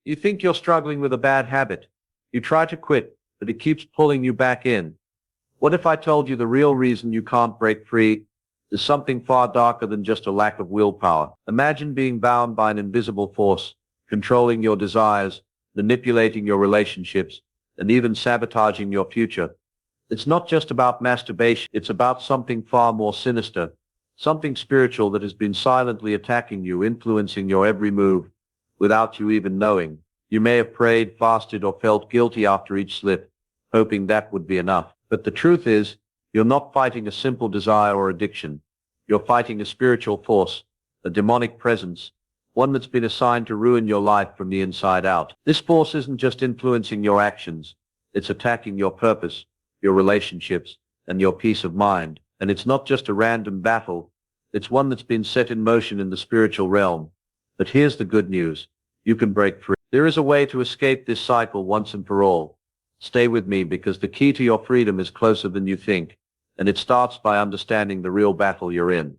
You think you're struggling with a bad habit. You try to quit, but it keeps pulling you back in. What if I told you the real reason you can't break free is something far darker than just a lack of willpower? Imagine being bound by an invisible force, controlling your desires, manipulating your relationships, and even sabotaging your future. It's not just about masturbation, it's about something far more sinister, something spiritual that has been silently attacking you, influencing your every move, without you even knowing. You may have prayed, fasted, or felt guilty after each slip, hoping that would be enough. But the truth is, you're not fighting a simple desire or addiction. You're fighting a spiritual force, a demonic presence, one that's been assigned to ruin your life from the inside out. This force isn't just influencing your actions, it's attacking your purpose, your relationships, and your peace of mind. And it's not just a random battle, it's one that's been set in motion in the spiritual realm. But here's the good news. You can break free. There is a way to escape this cycle once and for all. Stay with me, because the key to your freedom is closer than you think, and it starts by understanding the real battle you're in.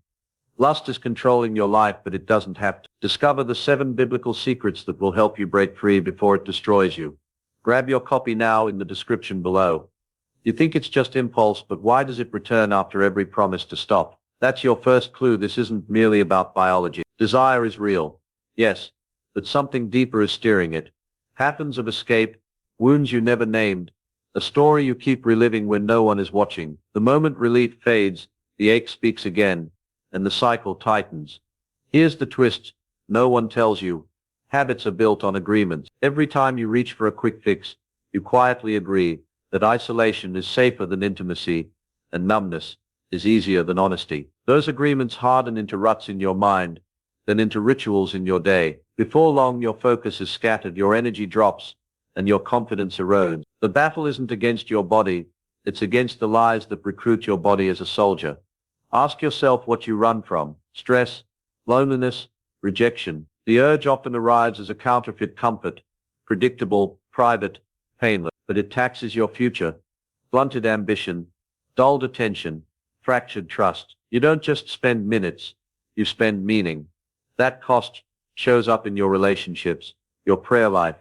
Lust is controlling your life, but it doesn't have to. Discover the 7 biblical secrets that will help you break free before it destroys you. Grab your copy now in the description below. You think it's just impulse, but why does it return after every promise to stop? That's your first clue. This isn't merely about biology. Desire is real, yes, but something deeper is steering it. Patterns of escape, wounds you never named, a story you keep reliving when no one is watching. The moment relief fades, the ache speaks again, and the cycle tightens. Here's the twist. No one tells you. Habits are built on agreements. Every time you reach for a quick fix, you quietly agree that isolation is safer than intimacy, and numbness is easier than honesty. Those agreements harden into ruts in your mind, then into rituals in your day. Before long, your focus is scattered, your energy drops, and your confidence erodes. The battle isn't against your body, it's against the lies that recruit your body as a soldier. Ask yourself what you run from: stress, loneliness, rejection. The urge often arrives as a counterfeit comfort, predictable, private, painless, but it taxes your future. Blunted ambition, dulled attention, fractured trust. You don't just spend minutes, you spend meaning. That cost shows up in your relationships, your prayer life,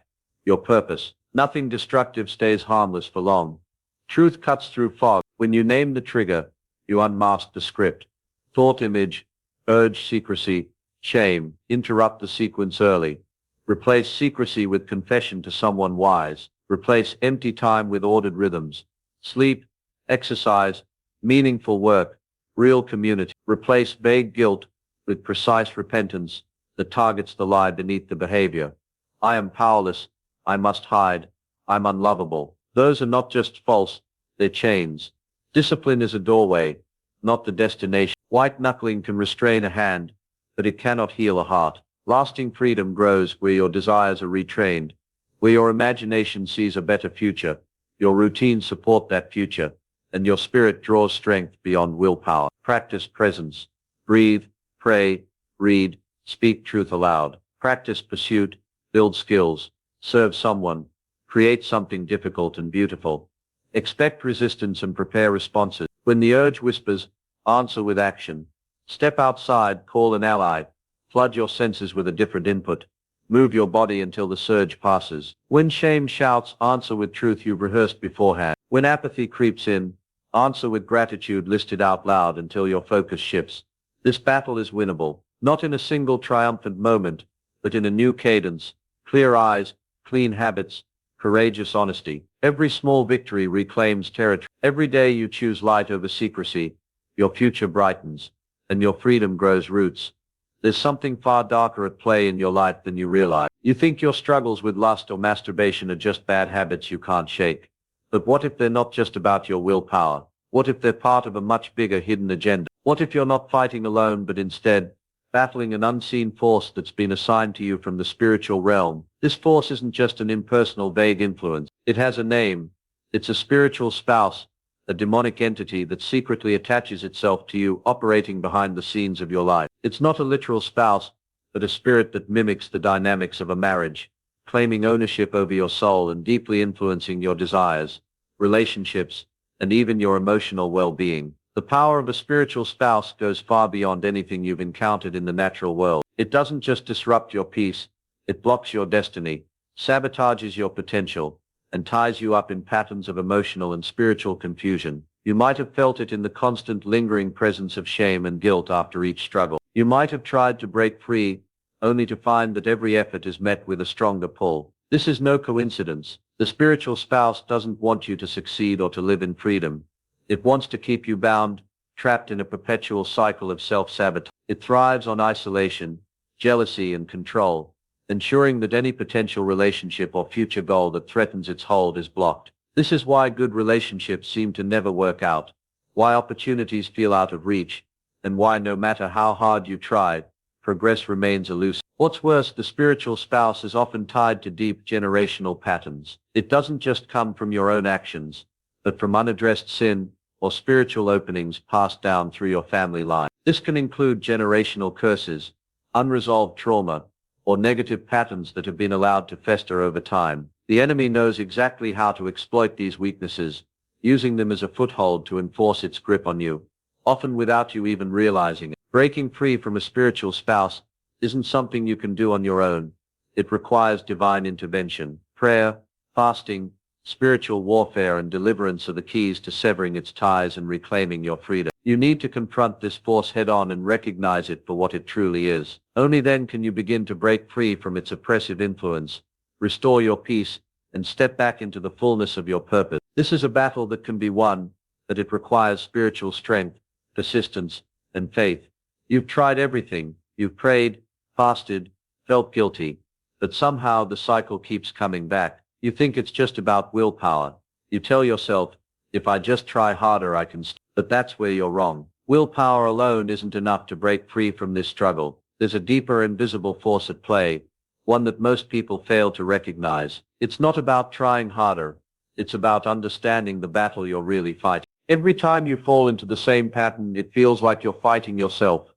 your purpose. Nothing destructive stays harmless for long. Truth cuts through fog. When you name the trigger, you unmask the script. Thought image, urge secrecy, shame. Interrupt the sequence early. Replace secrecy with confession to someone wise. Replace empty time with ordered rhythms. Sleep, exercise, meaningful work, real community. Replace vague guilt with precise repentance that targets the lie beneath the behavior. I am powerless. I must hide. I'm unlovable. Those are not just false, they're chains. Discipline is a doorway, not the destination. White knuckling can restrain a hand, but it cannot heal a heart. Lasting freedom grows where your desires are retrained, where your imagination sees a better future, your routines support that future, and your spirit draws strength beyond willpower. Practice presence. Breathe, pray, read, speak truth aloud. Practice pursuit, build skills, serve someone, create something difficult and beautiful. Expect resistance and prepare responses. When the urge whispers, answer with action. Step outside, call an ally, flood your senses with a different input. Move your body until the surge passes. When shame shouts, answer with truth you've rehearsed beforehand. When apathy creeps in, answer with gratitude listed out loud until your focus shifts. This battle is winnable, not in a single triumphant moment, but in a new cadence, clear eyes, clean habits, courageous honesty. Every small victory reclaims territory. Every day you choose light over secrecy, your future brightens, and your freedom grows roots. There's something far darker at play in your life than you realize. You think your struggles with lust or masturbation are just bad habits you can't shake. But what if they're not just about your willpower? What if they're part of a much bigger hidden agenda? What if you're not fighting alone, but instead battling an unseen force that's been assigned to you from the spiritual realm? This force isn't just an impersonal, vague influence. It has a name. It's a spiritual spouse, a demonic entity that secretly attaches itself to you, operating behind the scenes of your life. It's not a literal spouse, but a spirit that mimics the dynamics of a marriage, claiming ownership over your soul and deeply influencing your desires, relationships, and even your emotional well-being. The power of a spiritual spouse goes far beyond anything you've encountered in the natural world. It doesn't just disrupt your peace, it blocks your destiny, sabotages your potential, and ties you up in patterns of emotional and spiritual confusion. You might have felt it in the constant lingering presence of shame and guilt after each struggle. You might have tried to break free, only to find that every effort is met with a stronger pull. This is no coincidence. The spiritual spouse doesn't want you to succeed or to live in freedom. It wants to keep you bound, trapped in a perpetual cycle of self-sabotage. It thrives on isolation, jealousy, and control, ensuring that any potential relationship or future goal that threatens its hold is blocked. This is why good relationships seem to never work out, why opportunities feel out of reach, and why no matter how hard you try, progress remains elusive. What's worse, the spiritual spouse is often tied to deep generational patterns. It doesn't just come from your own actions, but from unaddressed sin or spiritual openings passed down through your family line. This can include generational curses, unresolved trauma, or negative patterns that have been allowed to fester over time. The enemy knows exactly how to exploit these weaknesses, using them as a foothold to enforce its grip on you, often without you even realizing it. Breaking free from a spiritual spouse isn't something you can do on your own. It requires divine intervention. Prayer, fasting, spiritual warfare, and deliverance are the keys to severing its ties and reclaiming your freedom. You need to confront this force head-on and recognize it for what it truly is. Only then can you begin to break free from its oppressive influence, restore your peace, and step back into the fullness of your purpose. This is a battle that can be won, but it requires spiritual strength, persistence, and faith. You've tried everything. You've prayed, fasted, felt guilty, but somehow the cycle keeps coming back. You think it's just about willpower. You tell yourself, if I just try harder, I can but that's where you're wrong. Willpower alone isn't enough to break free from this struggle. There's a deeper invisible force at play, one that most people fail to recognize. It's not about trying harder. It's about understanding the battle you're really fighting. Every time you fall into the same pattern, it feels like you're fighting yourself.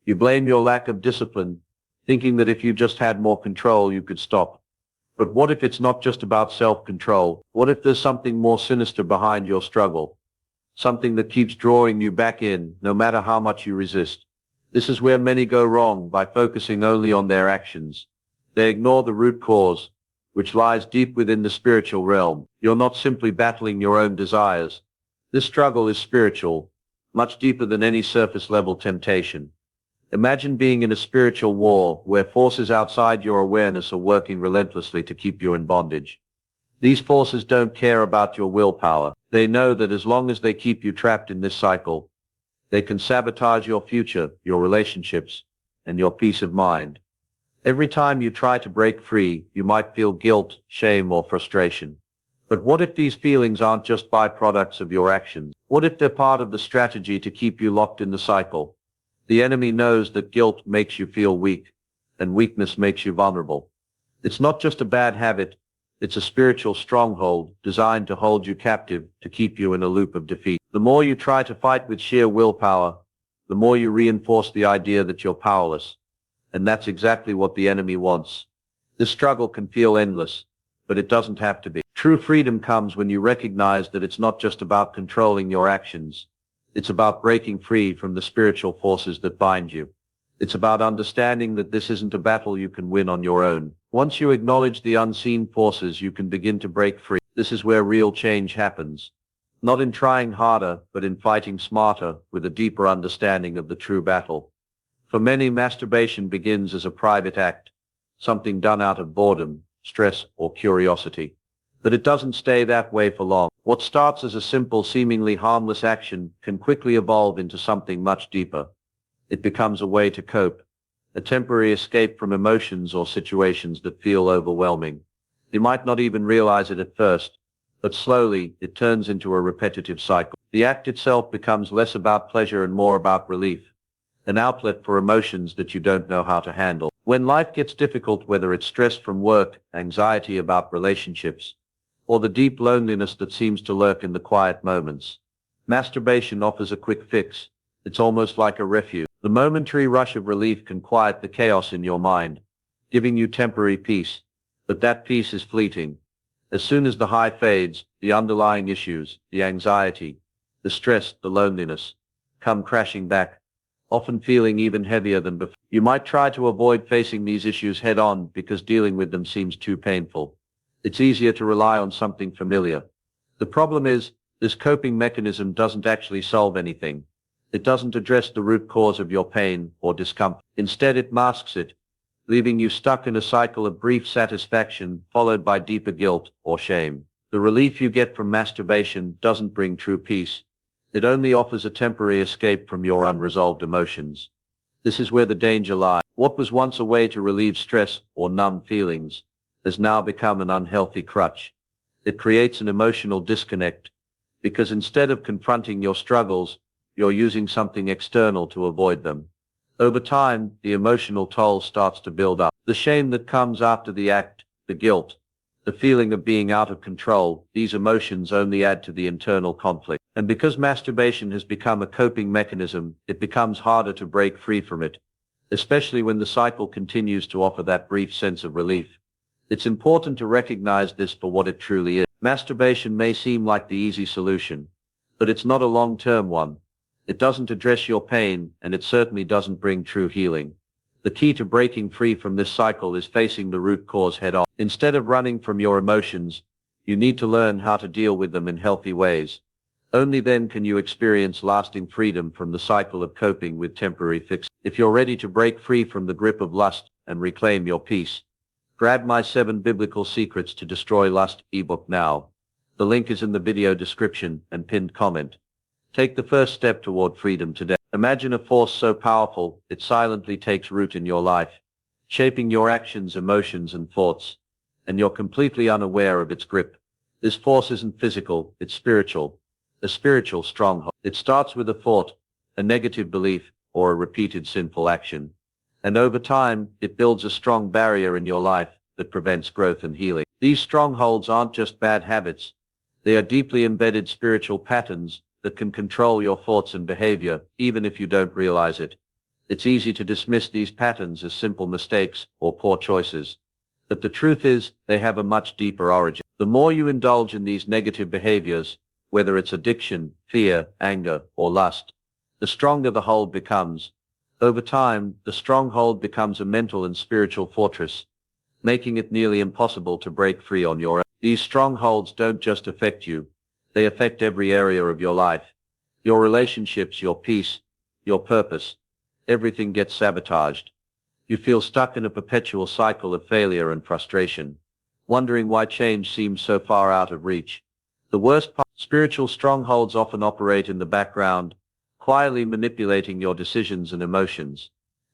You blame your lack of discipline, thinking that if you just had more control, you could stop. But what if it's not just about self-control? What if there's something more sinister behind your struggle? Something that keeps drawing you back in, no matter how much you resist. This is where many go wrong by focusing only on their actions. They ignore the root cause, which lies deep within the spiritual realm. You're not simply battling your own desires. This struggle is spiritual, much deeper than any surface-level temptation. Imagine being in a spiritual war where forces outside your awareness are working relentlessly to keep you in bondage. These forces don't care about your willpower. They know that as long as they keep you trapped in this cycle, they can sabotage your future, your relationships, and your peace of mind. Every time you try to break free, you might feel guilt, shame, or frustration. But what if these feelings aren't just byproducts of your actions? What if they're part of the strategy to keep you locked in the cycle? The enemy knows that guilt makes you feel weak, and weakness makes you vulnerable. It's not just a bad habit. It's a spiritual stronghold designed to hold you captive, to keep you in a loop of defeat. The more you try to fight with sheer willpower, the more you reinforce the idea that you're powerless. And that's exactly what the enemy wants. This struggle can feel endless, but it doesn't have to be. True freedom comes when you recognize that it's not just about controlling your actions. It's about breaking free from the spiritual forces that bind you. It's about understanding that this isn't a battle you can win on your own. Once you acknowledge the unseen forces, you can begin to break free. This is where real change happens. Not in trying harder, but in fighting smarter, with a deeper understanding of the true battle. For many, masturbation begins as a private act, something done out of boredom, stress, or curiosity. But it doesn't stay that way for long. What starts as a simple, seemingly harmless action can quickly evolve into something much deeper. It becomes a way to cope, a temporary escape from emotions or situations that feel overwhelming. You might not even realize it at first, but slowly it turns into a repetitive cycle. The act itself becomes less about pleasure and more about relief, an outlet for emotions that you don't know how to handle. When life gets difficult, whether it's stress from work, anxiety about relationships, or the deep loneliness that seems to lurk in the quiet moments, masturbation offers a quick fix. It's almost like a refuge. The momentary rush of relief can quiet the chaos in your mind, giving you temporary peace, but that peace is fleeting. As soon as the high fades, the underlying issues, the anxiety, the stress, the loneliness, come crashing back, often feeling even heavier than before. You might try to avoid facing these issues head on because dealing with them seems too painful. It's easier to rely on something familiar. The problem is, this coping mechanism doesn't actually solve anything. It doesn't address the root cause of your pain or discomfort. Instead, it masks it, leaving you stuck in a cycle of brief satisfaction followed by deeper guilt or shame. The relief you get from masturbation doesn't bring true peace. It only offers a temporary escape from your unresolved emotions. This is where the danger lies. What was once a way to relieve stress or numb feelings has now become an unhealthy crutch. It creates an emotional disconnect because instead of confronting your struggles, you're using something external to avoid them. Over time, the emotional toll starts to build up. The shame that comes after the act, the guilt, the feeling of being out of control, these emotions only add to the internal conflict. And because masturbation has become a coping mechanism, it becomes harder to break free from it, especially when the cycle continues to offer that brief sense of relief. It's important to recognize this for what it truly is. Masturbation may seem like the easy solution, but it's not a long-term one. It doesn't address your pain, and it certainly doesn't bring true healing. The key to breaking free from this cycle is facing the root cause head on. Instead of running from your emotions, you need to learn how to deal with them in healthy ways. Only then can you experience lasting freedom from the cycle of coping with temporary fixes. If you're ready to break free from the grip of lust and reclaim your peace, grab my 7 Biblical Secrets to Destroy Lust ebook now. The link is in the video description and pinned comment. Take the first step toward freedom today. Imagine a force so powerful, it silently takes root in your life, shaping your actions, emotions, and thoughts, and you're completely unaware of its grip. This force isn't physical, it's spiritual, a spiritual stronghold. It starts with a thought, a negative belief, or a repeated sinful action. And over time, it builds a strong barrier in your life that prevents growth and healing. These strongholds aren't just bad habits. They are deeply embedded spiritual patterns that can control your thoughts and behavior, even if you don't realize it. It's easy to dismiss these patterns as simple mistakes or poor choices. But the truth is, they have a much deeper origin. The more you indulge in these negative behaviors, whether it's addiction, fear, anger, or lust, the stronger the hold becomes. Over time, the stronghold becomes a mental and spiritual fortress, making it nearly impossible to break free on your own. These strongholds don't just affect you. They affect every area of your life. Your relationships, your peace, your purpose. Everything gets sabotaged. You feel stuck in a perpetual cycle of failure and frustration, wondering why change seems so far out of reach. The worst part, spiritual strongholds often operate in the background, quietly manipulating your decisions and emotions.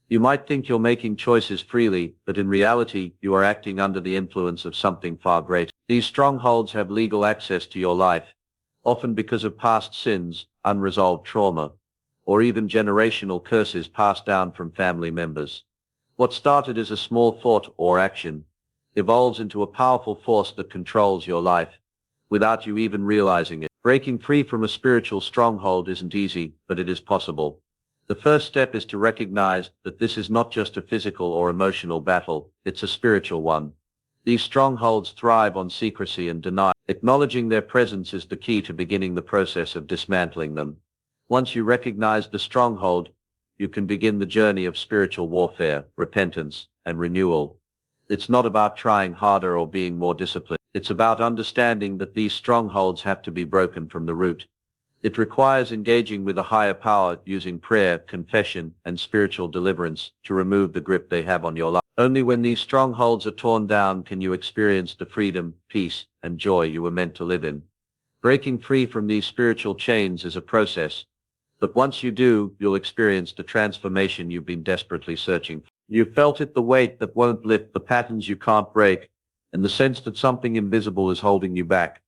You might think you're making choices freely, but in reality, you are acting under the influence of something far greater. These strongholds have legal access to your life, often because of past sins, unresolved trauma, or even generational curses passed down from family members. What started as a small thought or action evolves into a powerful force that controls your life, without you even realizing it. Breaking free from a spiritual stronghold isn't easy, but it is possible. The first step is to recognize that this is not just a physical or emotional battle, it's a spiritual one. These strongholds thrive on secrecy and denial. Acknowledging their presence is the key to beginning the process of dismantling them. Once you recognize the stronghold, you can begin the journey of spiritual warfare, repentance, and renewal. It's not about trying harder or being more disciplined. It's about understanding that these strongholds have to be broken from the root. It requires engaging with a higher power using prayer, confession, and spiritual deliverance to remove the grip they have on your life. Only when these strongholds are torn down can you experience the freedom, peace, and joy you were meant to live in. Breaking free from these spiritual chains is a process, but once you do, you'll experience the transformation you've been desperately searching for. You've felt it, the weight that won't lift, the patterns you can't break, and the sense that something invisible is holding you back.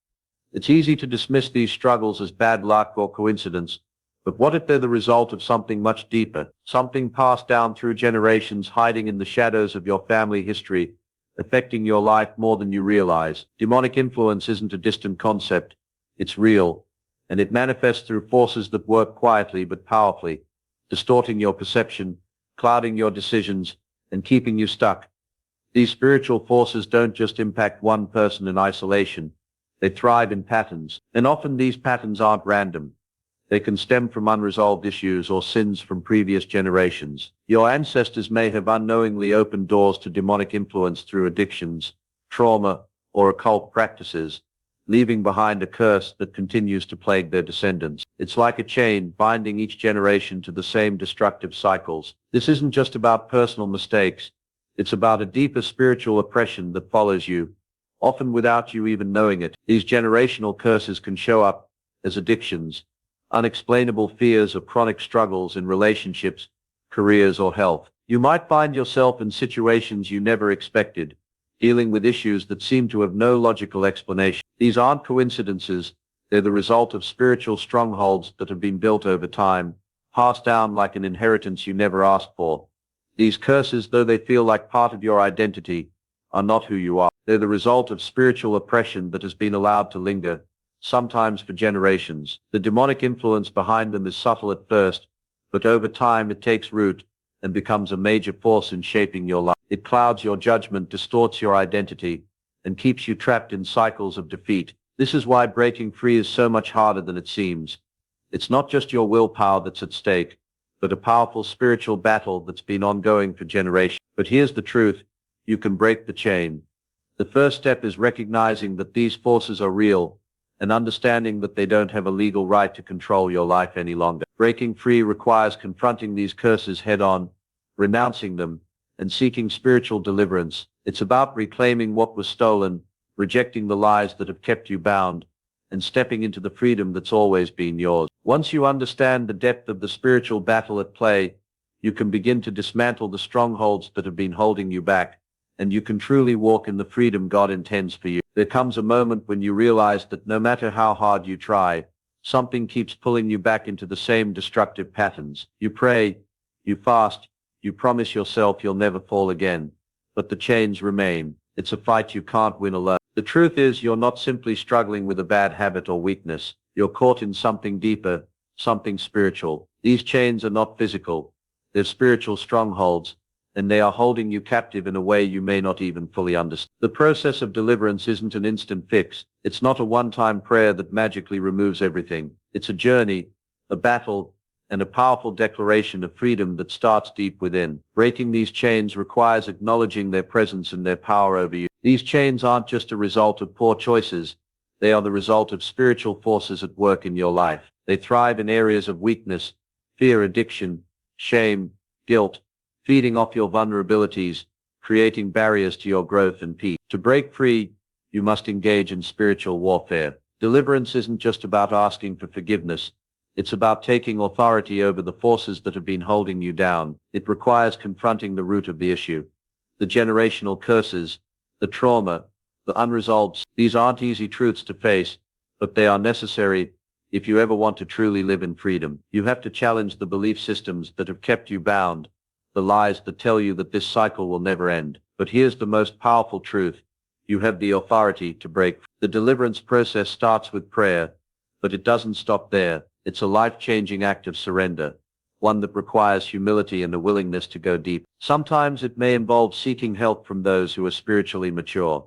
It's easy to dismiss these struggles as bad luck or coincidence, but what if they're the result of something much deeper, something passed down through generations, hiding in the shadows of your family history, affecting your life more than you realize? Demonic influence isn't a distant concept, it's real, and it manifests through forces that work quietly but powerfully, distorting your perception, clouding your decisions, and keeping you stuck. These spiritual forces don't just impact one person in isolation. They thrive in patterns, and often these patterns aren't random. They can stem from unresolved issues or sins from previous generations. Your ancestors may have unknowingly opened doors to demonic influence through addictions, trauma, or occult practices, leaving behind a curse that continues to plague their descendants. It's like a chain binding each generation to the same destructive cycles. This isn't just about personal mistakes. It's about a deeper spiritual oppression that follows you, often without you even knowing it. These generational curses can show up as addictions, unexplainable fears or chronic struggles in relationships, careers, or health. You might find yourself in situations you never expected, dealing with issues that seem to have no logical explanation. These aren't coincidences. They're the result of spiritual strongholds that have been built over time, passed down like an inheritance you never asked for. These curses, though they feel like part of your identity, are not who you are. They're the result of spiritual oppression that has been allowed to linger, sometimes for generations. The demonic influence behind them is subtle at first, but over time it takes root and becomes a major force in shaping your life. It clouds your judgment, distorts your identity, and keeps you trapped in cycles of defeat. This is why breaking free is so much harder than it seems. It's not just your willpower that's at stake, but a powerful spiritual battle that's been ongoing for generations. But here's the truth: you can break the chain. The first step is recognizing that these forces are real and understanding that they don't have a legal right to control your life any longer. Breaking free requires confronting these curses head-on, renouncing them, and seeking spiritual deliverance. It's about reclaiming what was stolen, rejecting the lies that have kept you bound, and stepping into the freedom that's always been yours. Once you understand the depth of the spiritual battle at play, you can begin to dismantle the strongholds that have been holding you back, and you can truly walk in the freedom God intends for you. There comes a moment when you realize that no matter how hard you try, something keeps pulling you back into the same destructive patterns. You pray, you fast, you promise yourself you'll never fall again, but the chains remain. It's a fight you can't win alone. The truth is, you're not simply struggling with a bad habit or weakness. You're caught in something deeper, something spiritual. These chains are not physical. They're spiritual strongholds, and they are holding you captive in a way you may not even fully understand. The process of deliverance isn't an instant fix. It's not a one-time prayer that magically removes everything. It's a journey, a battle, and a powerful declaration of freedom that starts deep within. Breaking these chains requires acknowledging their presence and their power over you. These chains aren't just a result of poor choices. They are the result of spiritual forces at work in your life. They thrive in areas of weakness, fear, addiction, shame, guilt, feeding off your vulnerabilities, creating barriers to your growth and peace. To break free, you must engage in spiritual warfare. Deliverance isn't just about asking for forgiveness. It's about taking authority over the forces that have been holding you down. It requires confronting the root of the issue, the generational curses, the trauma, the unresolved. These aren't easy truths to face, but they are necessary if you ever want to truly live in freedom. You have to challenge the belief systems that have kept you bound, the lies that tell you that this cycle will never end. But here's the most powerful truth: you have the authority to break. The deliverance process starts with prayer, but it doesn't stop there. It's a life-changing act of surrender, one that requires humility and a willingness to go deep. Sometimes it may involve seeking help from those who are spiritually mature,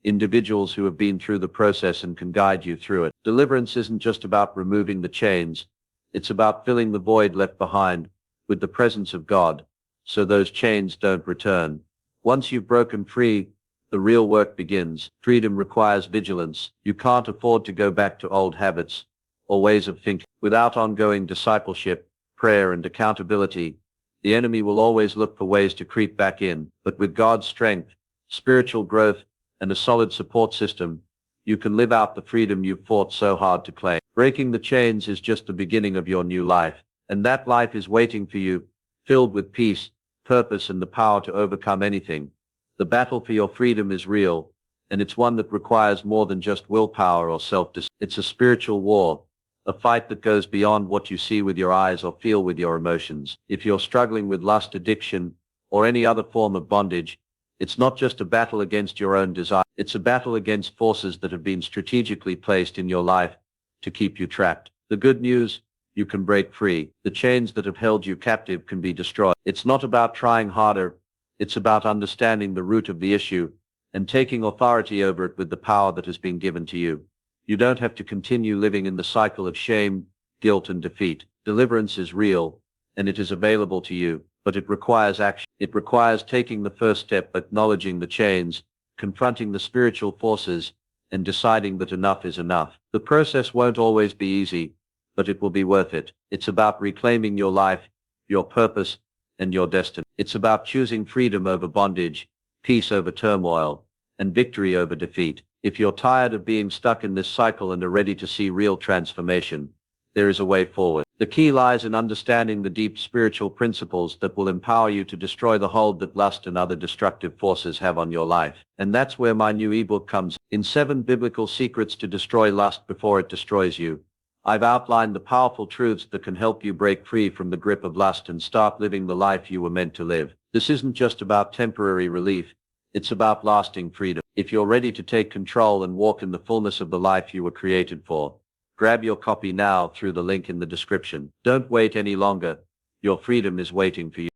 individuals who have been through the process and can guide you through it. Deliverance isn't just about removing the chains. It's about filling the void left behind with the presence of God, so those chains don't return. Once you've broken free, the real work begins. Freedom requires vigilance. You can't afford to go back to old habits or ways of thinking. Without ongoing discipleship, prayer, and accountability, the enemy will always look for ways to creep back in. But with God's strength, spiritual growth, and a solid support system, you can live out the freedom you've fought so hard to claim. Breaking the chains is just the beginning of your new life, and that life is waiting for you, filled with peace, purpose, and the power to overcome anything. The battle for your freedom is real, and it's one that requires more than just willpower or self-discipline. It's a spiritual war, a fight that goes beyond what you see with your eyes or feel with your emotions. If you're struggling with lust, addiction, or any other form of bondage, it's not just a battle against your own desire. It's a battle against forces that have been strategically placed in your life to keep you trapped. The good news: you can break free. The chains that have held you captive can be destroyed. It's not about trying harder. It's about understanding the root of the issue and taking authority over it with the power that has been given to you. You don't have to continue living in the cycle of shame, guilt and defeat. Deliverance is real, and it is available to you, but it requires action. It requires taking the first step, acknowledging the chains, confronting the spiritual forces, and deciding that enough is enough. The process won't always be easy, but it will be worth it. It's about reclaiming your life, your purpose, and your destiny. It's about choosing freedom over bondage, peace over turmoil, and victory over defeat. If you're tired of being stuck in this cycle and are ready to see real transformation, there is a way forward. The key lies in understanding the deep spiritual principles that will empower you to destroy the hold that lust and other destructive forces have on your life. And that's where my new ebook comes in. 7 Biblical Secrets to Destroy Lust Before It Destroys You. I've outlined the powerful truths that can help you break free from the grip of lust and start living the life you were meant to live. This isn't just about temporary relief. It's about lasting freedom. If you're ready to take control and walk in the fullness of the life you were created for, grab your copy now through the link in the description. Don't wait any longer. Your freedom is waiting for you.